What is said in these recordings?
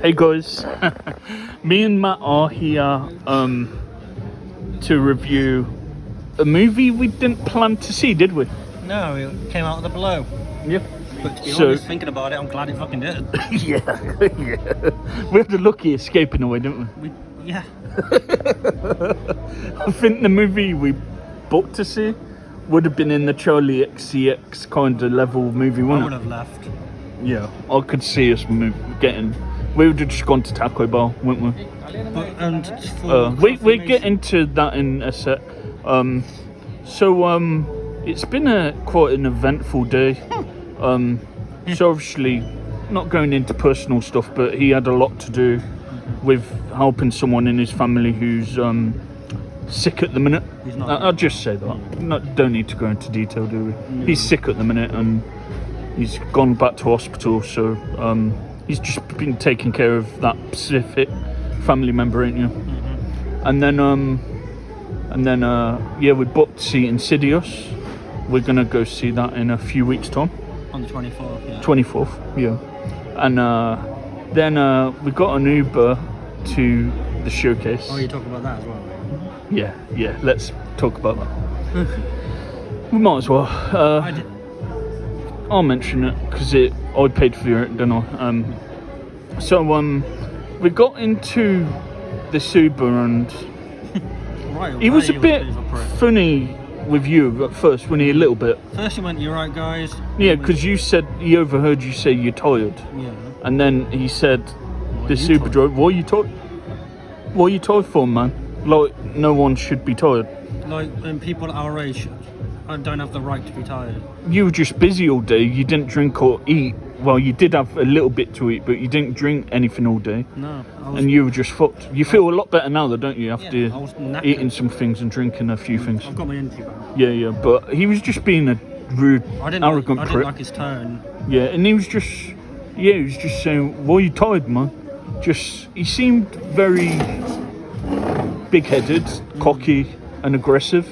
Hey guys, me and Matt are here to review a movie we didn't plan to see, did we? No, it came out of the blue. Yeah. But to be honest, thinking about it, I'm glad it fucking did. Yeah. We had a lucky escape in a way, didn't we? Yeah. I think the movie we booked to see would have been in the Charlie XCX kind of level movie, I wouldn't would it? have left. Yeah, I could see us getting. We would have just gone to Taco Bell, wouldn't we? But we're getting to that in a sec. It's been quite an eventful day. So obviously, not going into personal stuff, but he had a lot to do with helping someone in his family who's sick at the minute. I'll just say that. Don't need to go into detail, do we? No. He's sick at the minute and he's gone back to hospital, so he's just been taking care of that specific family member, ain't you? Mm-hmm. And then we booked to see Insidious. We're gonna go see that in a few weeks' time. On the 24th, yeah. 24th, yeah. And then we got an Uber to the showcase. Oh, you're talking about that as well? Yeah. Let's talk about that. We might as well. I did. I'll mention it because I paid for it, didn't I? We got into this Uber and he was a bit funny with you at first, wasn't he? A little bit. First, you went, "You're right, guys." Yeah, because you said he overheard you say you're tired. Yeah. And then he said, "This Uber driver, what are you tired? What are you tired for, man? Like, no one should be tired." Like, people our age don't have the right to be tired. You were just busy all day. You didn't drink or eat. Well, you did have a little bit to eat, but you didn't drink anything all day. No. And you were just fucked. You feel a lot better now, though, don't you? After I was knackered. eating some things and drinking a few things. I've got my energy back. Yeah. But he was just being a rude, arrogant prick. I didn't like his tone. Yeah, and he was just saying, "Why are you tired, man?" He seemed very big-headed, cocky, and aggressive.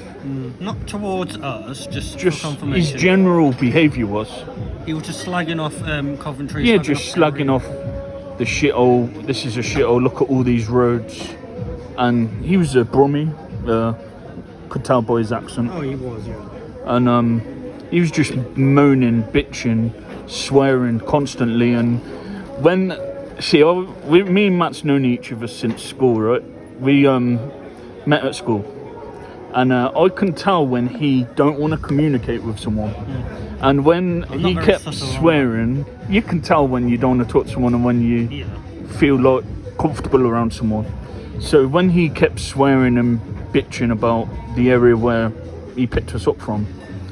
Not towards us, just His confirmation. general behaviour was. He was just slagging off Coventry. Yeah, just slagging off the shithole. This is a shithole. Look at all these roads. And he was a Brummie. Could tell by his accent. Oh, he was, yeah. And he was just moaning, bitching, swearing constantly. And me and Matt's known each other since school, right? We met at school. And I can tell when he don't want to communicate with someone. Yeah. And when he kept swearing, you can tell when you don't want to talk to someone and when you feel like comfortable around someone. So when he kept swearing and bitching about the area where he picked us up from,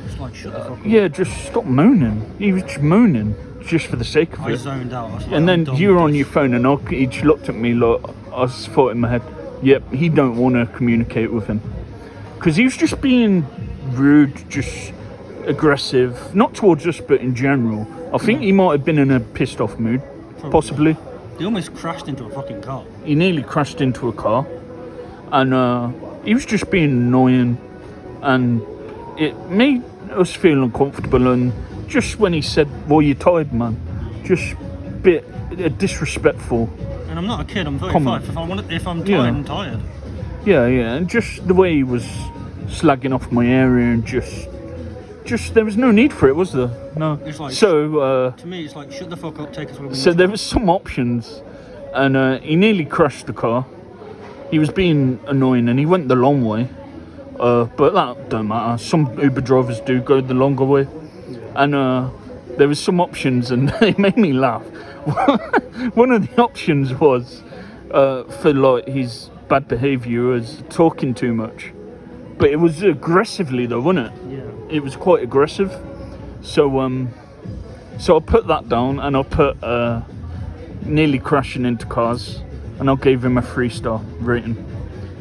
it's like, shut the fuck up. Yeah, just stop moaning. He was just moaning just for the sake of it. I zoned out. I was like, and then you were on your phone and he just looked at me like, I thought in my head, yep, he don't want to communicate with him. Because he was just being rude, just aggressive, not towards us, but in general. I think he might have been in a pissed off mood, possibly. He almost crashed into a fucking car. He nearly crashed into a car. And he was just being annoying. And it made us feel uncomfortable. And just when he said, "Well, you're tired, man," just a bit disrespectful. And I'm not a kid, I'm 35. If I'm tired, I'm tired. Yeah, and just the way he was slagging off my area and just there was no need for it, was there? No. It's like, to me, it's like, shut the fuck up, take us where we So need there to was some options, and he nearly crashed the car. He was being annoying, and he went the long way. But that don't matter. Some Uber drivers do go the longer way, and there was some options, and they made me laugh. One of the options was for like his bad behaviour was talking too much, but it was aggressively though, wasn't it? Yeah. It was quite aggressive. So I put that down, and I put nearly crashing into cars, and I gave him a 3-star rating.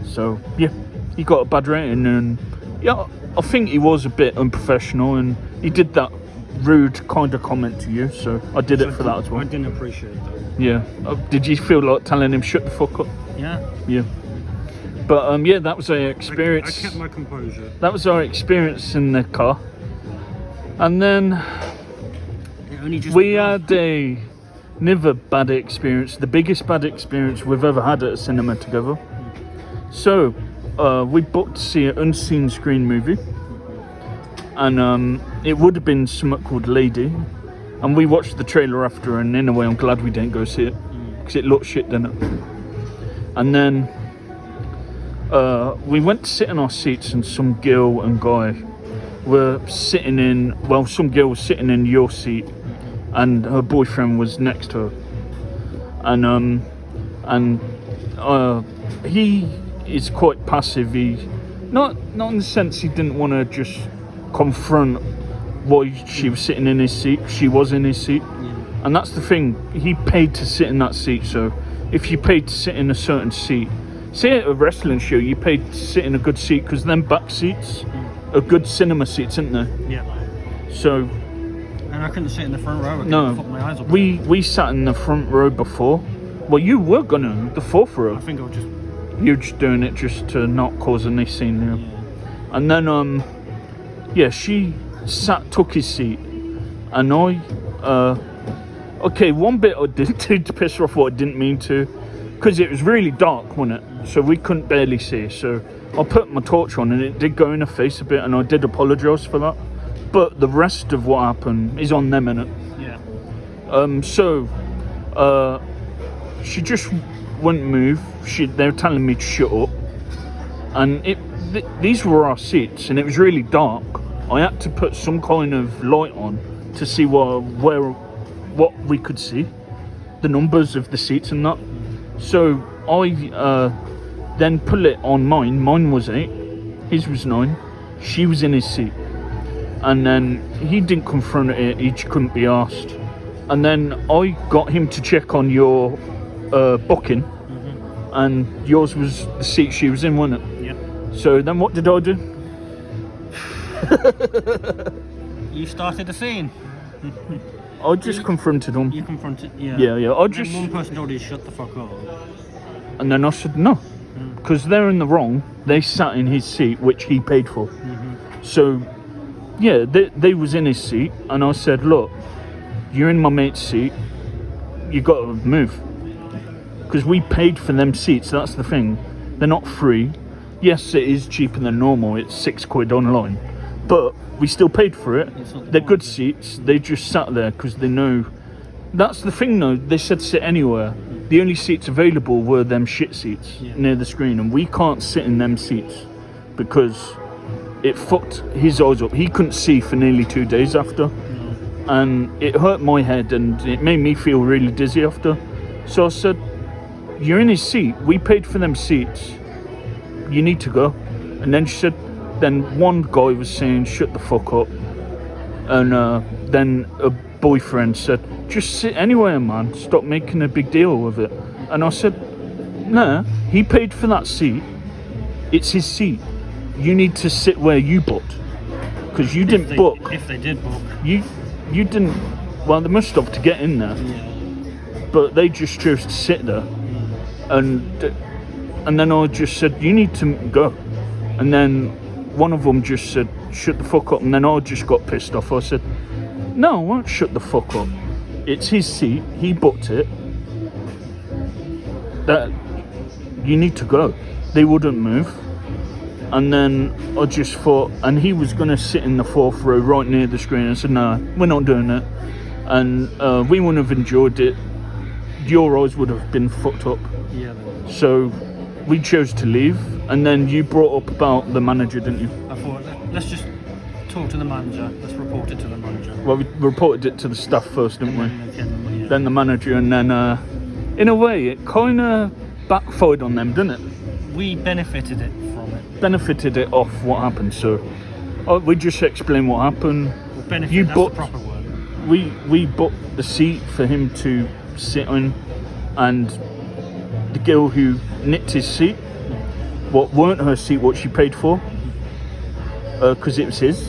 So yeah, he got a bad rating, and yeah, I think he was a bit unprofessional, and he did that rude kind of comment to you. So I did it for that as well. I didn't appreciate that. Yeah. Did you feel like telling him shut the fuck up? Yeah. Yeah. But that was our experience. I kept my composure. That was our experience in the car. And then we had a Never bad experience. The biggest bad experience we've ever had at a cinema together. So, we booked to see an unseen screen movie, and it would have been something called Lady, and we watched the trailer after, and in a way I'm glad we didn't go see it, because it looked shit, didn't it? And then we went to sit in our seats, and some girl and guy were sitting in, well, some girl was sitting in your seat, and her boyfriend was next to her, and he is quite passive. He not in the sense he didn't want to just confront why she was sitting in his seat. She was in his seat, and that's the thing. He paid to sit in that seat. So if you paid to sit in a certain seat, say at a wrestling show, you paid to sit in a good seat, because them back seats are good cinema seats, aren't they? Yeah. So. And I couldn't sit in the front row. No, my eyes up. we sat in the front row before. Well, you were gonna the fourth row. I think I was just. You're just doing it just to not cause any scene. Yeah. And then she took his seat, and I okay, one bit I did to piss her off, what I didn't mean to, because it was really dark, wasn't it? So we couldn't barely see. So I put my torch on, and it did go in her face a bit, and I did apologise for that. But the rest of what happened is on them, innit? Yeah. She just wouldn't move. They were telling me to shut up, and these were our seats, and it was really dark. I had to put some kind of light on to see what we could see, the numbers of the seats and that. So I then put it on mine. Mine was 8, his was 9. She was in his seat. And then he didn't confront it, he just couldn't be asked. And then I got him to check on your booking, and yours was the seat she was in, wasn't it? Yeah. So then what did I do? You started the scene. I just confronted him. You confronted, yeah. Yeah. I And just. one person told you to shut the fuck up. And then I said no, because they're in the wrong. They sat in his seat, which he paid for. So. Yeah, they was in his seat, and I said, look, you're in my mate's seat, you got to move, because we paid for them seats. That's the thing, they're not free. Yes, it is cheaper than normal, it's £6 online, but we still paid for it. They're good seats. They just sat there because they know. That's the thing though, they said sit anywhere. The only seats available were them shit seats near the screen, and we can't sit in them seats because it fucked his eyes up. He couldn't see for nearly 2 days after, and it hurt my head, and it made me feel really dizzy after. So I said, you're in his seat, we paid for them seats, you need to go. And then she said, then one guy was saying shut the fuck up, and then a boyfriend said, just sit anywhere, man, stop making a big deal of it. And I said, nah, he paid for that seat, it's his seat. You need to sit where you booked, because you didn't book. If they did book, you didn't. Well, they must have to get in there, but they just chose to sit there, and then I just said you need to go, and then one of them just said shut the fuck up, and then I just got pissed off. I said, no, I won't shut the fuck up. It's his seat. He booked it. That you need to go. They wouldn't move. And then I just thought, and he was going to sit in the 4th row right near the screen. I said, no, we're not doing it. And we wouldn't have enjoyed it. Your eyes would have been fucked up. Yeah. So we chose to leave. And then you brought up about the manager, didn't you? I thought, let's just talk to the manager. Let's report it to the manager. Well, we reported it to the staff first, didn't we? Yeah. Then the manager, and then in a way, it kind of backfired on them, didn't it? We benefited it. Benefited it off what happened. So we just explain what happened. Benefit, you that's booked, the proper word. We booked the seat for him to sit on, and the girl who nicked his seat, what weren't her seat, what she paid for, because it was his,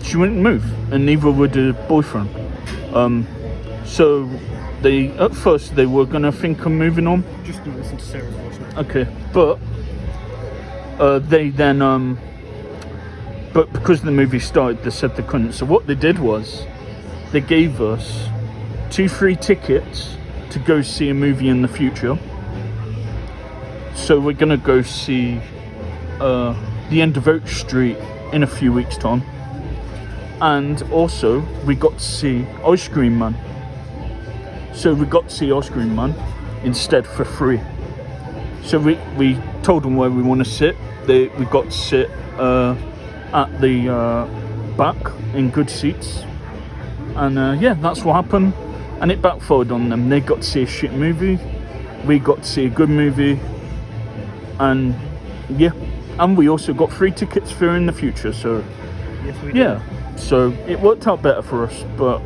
she wouldn't move, and neither would the boyfriend. So they, at first they were gonna think of moving on. Just gonna listen to Sarah's voice now. Okay, but they then but because the movie started, they said they couldn't. So what they did was they gave us 2 free tickets to go see a movie in the future. So we're gonna go see The End of Oak Street in a few weeks' time. And also we got to see Ice Cream Man. So we got to see Ice Cream Man instead for free. So we told them where we want to sit. We got to sit at the back in good seats. And yeah, that's what happened. And it backfired on them. They got to see a shit movie. We got to see a good movie. And yeah, and we also got free tickets for in the future. So Yes, we did. yeah, so it worked out better for us. But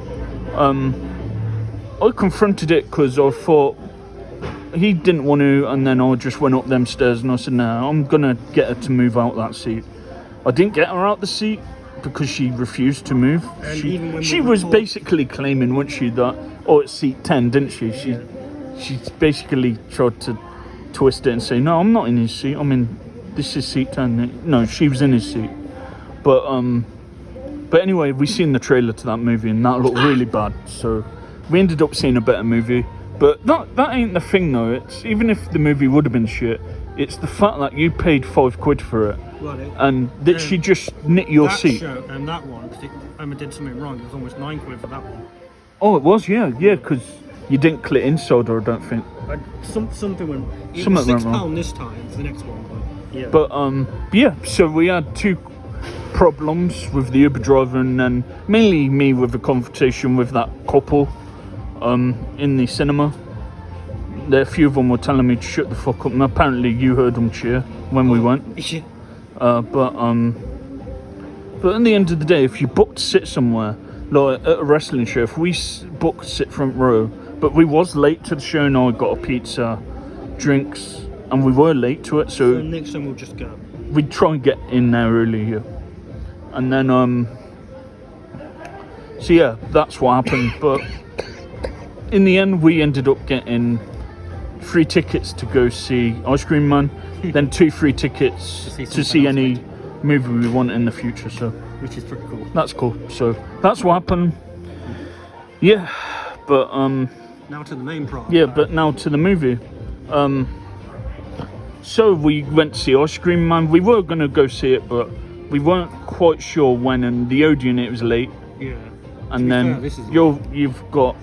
I confronted it because I thought he didn't want to, and then I just went up them stairs and I said, "No, I'm gonna get her to move out that seat." I didn't get her out the seat because she refused to move. And even when She we was record- basically claiming, wasn't she, that it's seat 10, didn't she? She basically tried to twist it and say, "No, I'm not in his seat. This is seat 10." No, she was in his seat. But anyway, we seen the trailer to that movie and that looked really bad. So we ended up seeing a better movie. But that ain't the thing though. It's even if the movie would have been shit, it's the fact that you paid £5 for it and that she just nicked your that seat. show and that one, because Emma did something wrong. It was almost £9 for that one. Oh, it was, yeah, because you didn't click inside her, I don't think. Something went. It Something was went £6 wrong. this time for the next one, but yeah. But yeah, so we had 2 problems with the Uber driver, and then mainly me with a confrontation with that couple in the cinema. A few of them were telling me to shut the fuck up, and apparently you heard them cheer when we went. Yeah. But at the end of the day, if you book to sit somewhere, like at a wrestling show, if we booked to sit front row, but we was late to the show, and I got a pizza, drinks, and we were late to it, So so next time we'll just go. we'd try and get in there early here. And then so yeah, that's what happened. But in the end, we ended up getting 3 tickets to go see Ice Cream Man, then 2 free tickets to see something else any movie we want in the future. So Which is pretty cool. that's cool. So that's what happened. Yeah, but Now to the main part. yeah, but now to the movie. So we went to see Ice Cream Man. We were gonna go see it, but we weren't quite sure when, and the Odeon, it was late. Yeah. And be then fair, this is you've got,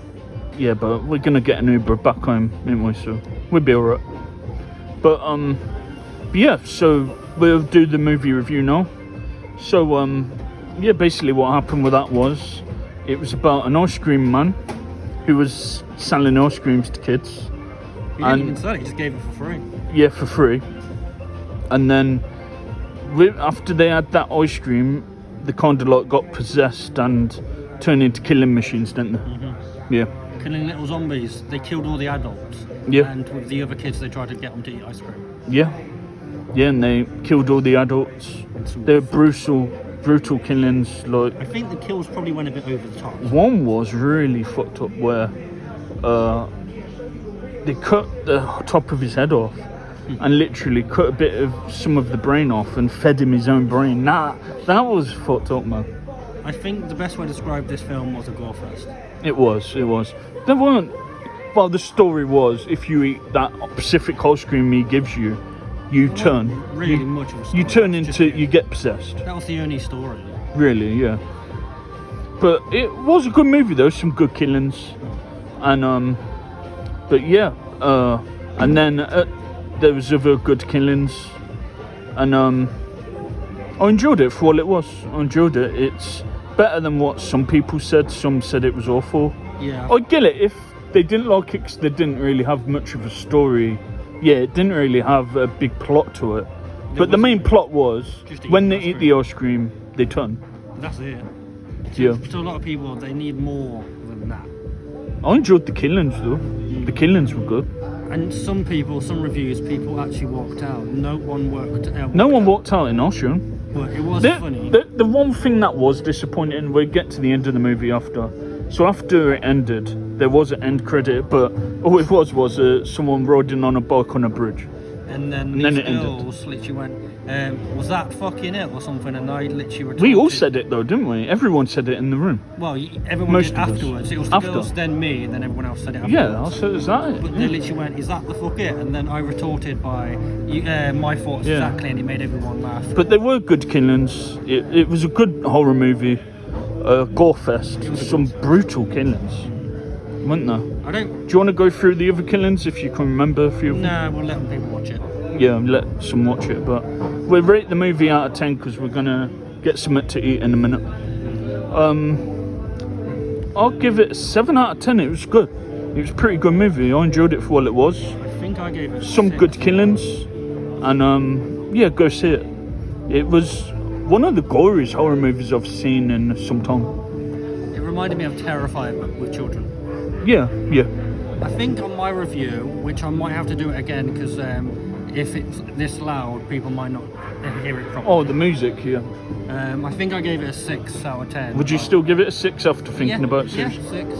yeah, but we're gonna get an Uber back home, ain't we? So we'll be alright. But yeah, so we'll do the movie review now. So yeah, basically what happened with that was, it was about an ice cream man who was selling ice creams to kids. He didn't even sell it, he just gave it for free. Yeah, for free. And then after they had that ice cream, they kind of like got possessed and turned into killing machines, didn't they? Mm-hmm. Yeah. Killing little zombies. They killed all the adults. Yeah. And with the other kids, they tried to get them to eat ice cream. Yeah. Yeah, and they killed all the adults. They were brutal killings. Like, I think the kills probably went a bit over the top. one was really fucked up where they cut the top of his head off and literally cut a bit of some of the brain off and fed him his own brain. Nah, that was fucked up, man. I think the best way to describe this film was a gore fest. It was. There weren't. Well, the story was, if you eat that Pacific ice cream he gives you, you turn. Really much of a story. You turn It's just- into. You get possessed. That was the only story. Really, yeah. But it was a good movie though. Some good killings, and but yeah, and then there was other good killings, and I enjoyed it for what it was. I enjoyed it. It's better than what some people said. Some said it was awful. Yeah. I get it if they didn't like it 'cause they didn't really have much of a story. Yeah, it didn't really have a big plot to it. But the main plot was, Just when eating they ice eat cream. the ice cream, they turn. That's it. Yeah. To a lot of people, they need more than that. I enjoyed the killings though. The killings were good. And some people, some reviews, people actually walked out. No one worked out. No one walked out in Ocean. But it was The, funny. the one thing that was disappointing, we'll get to the end of the movie after. So after it ended, there was an end credit, but all it was someone riding on a bike on a bridge. And then And then these it ended. girls literally went, was that fucking it or something? And I literally retorted. We all said it though, didn't we? Everyone said it in the room. Well, everyone Most did of us. afterwards. It was the After. girls, then me, and then everyone else said it afterwards. Yeah, I said, is that it? But they literally went, is that the fuck it? And then I retorted by, my thoughts Yeah. exactly, and it made everyone laugh. But they were good killings. It was a good horror movie. Gore fest. Some brutal killings. Weren't there? I don't... Do you want to go through the other killings if you can remember a few of them? Nah, we'll let people watch it. Yeah, let some watch it. But we'll rate the movie out of 10 because we're going to get something to eat in a minute. I'll give it a 7 out of 10. It was good. It was a pretty good movie. I enjoyed it for what it was. I think I gave it Some 6. good killings. And yeah, go see it. It was one of the goriest horror movies I've seen in some time. It reminded me of Terrifier, but with children. Yeah. I think on my review, which I might have to do it again because if it's this loud, people might not hear it properly. Oh, the music, yeah. I think I gave it a 6 out of 10. Would you still give it a 6 after thinking about it? Yeah, 6.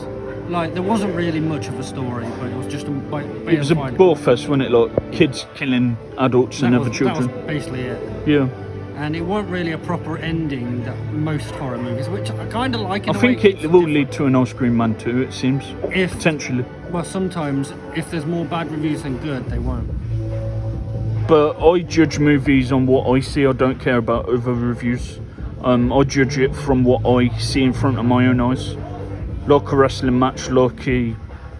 Like, there wasn't really much of a story, but it was just a bit It was a of gore fest, wasn't it? Like kids killing adults and other children. That was basically it. Yeah. And it wasn't really a proper ending that most horror movies, which I kind of like. I think it will lead to an Ice Cream Man 2, it seems. If Potentially. Well, sometimes if there's more bad reviews than good, they won't. But I judge movies on what I see. I don't care about other reviews. I judge it from what I see in front of my own eyes. Like a wrestling match, like a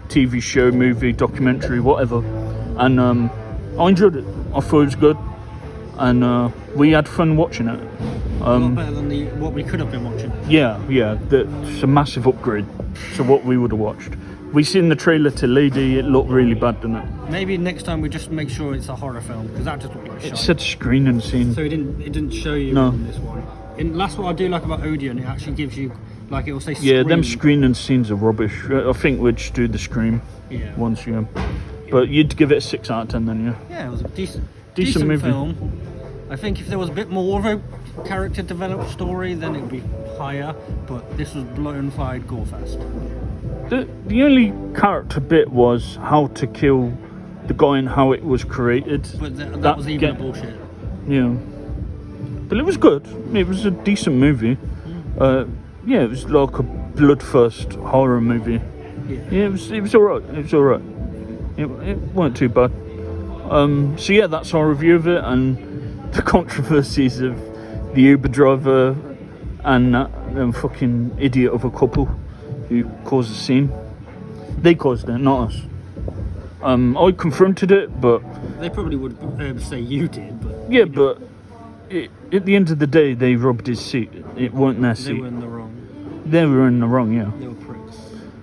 TV show, movie, documentary, whatever. And I enjoyed it. I thought it was good. And we had fun watching it. A lot better than what we could have been watching. Yeah. It's a massive upgrade to what we would have watched. We seen the trailer to Lady. It looked really bad, didn't it? Maybe next time we just make sure it's a horror film because that just looked like shit. It said screening scene. So it didn't show you No. in this one. And that's what I do like about Odeon. It actually gives you, like, it will say Yeah, them Scream. screening scenes are rubbish. I think we'd just do the Scream once, yeah. But you'd give it a 6 out of 10 then, yeah? Yeah, it was a decent movie. film. I think if there was a bit more of a character developed story, then it would be higher. But this was blown fired gore fest. The only character bit was how to kill the guy and how it was created. But that was even bullshit. Yeah. But it was good. It was a decent movie. Yeah, it was like a bloodthirst horror movie. Yeah, it was alright. It was alright. It weren't too bad. So yeah, that's our review of it and the controversies of the Uber driver and that fucking idiot of a couple who caused the scene. They caused it, not us. I confronted it, but They probably would say you did, but yeah, but at the end of the day, they robbed his seat. It weren't their they seat. were in the wrong. They were in the wrong, yeah. They were pricks.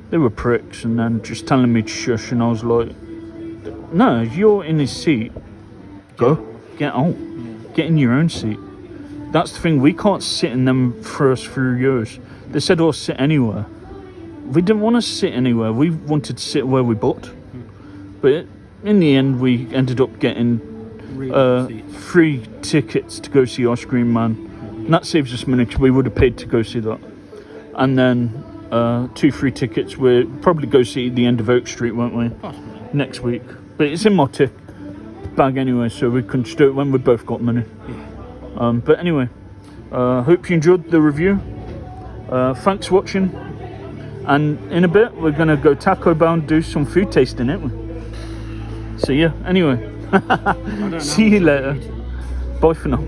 They were pricks, and then just telling me to shush, and I was like, no, you're in his seat. Go, get out. Get in your own seat. That's the thing, we can't sit in them first few years. They said, oh, sit anywhere. We didn't want to sit anywhere. We wanted to sit where we bought. But in the end, we ended up getting free tickets to go see Ice Cream Man. And that saves us money because we would have paid to go see that. And then 2 free tickets. We'll probably go see the end of Oak Street, won't we? Possibly. Next week. But it's in my tip bag anyway, so we can just do it when we both got money. But anyway, hope you enjoyed the review. Thanks for watching. And in a bit, we're going to go Taco Bell and do some food tasting, ain't we? So yeah, anyway. See you later. Bye for now.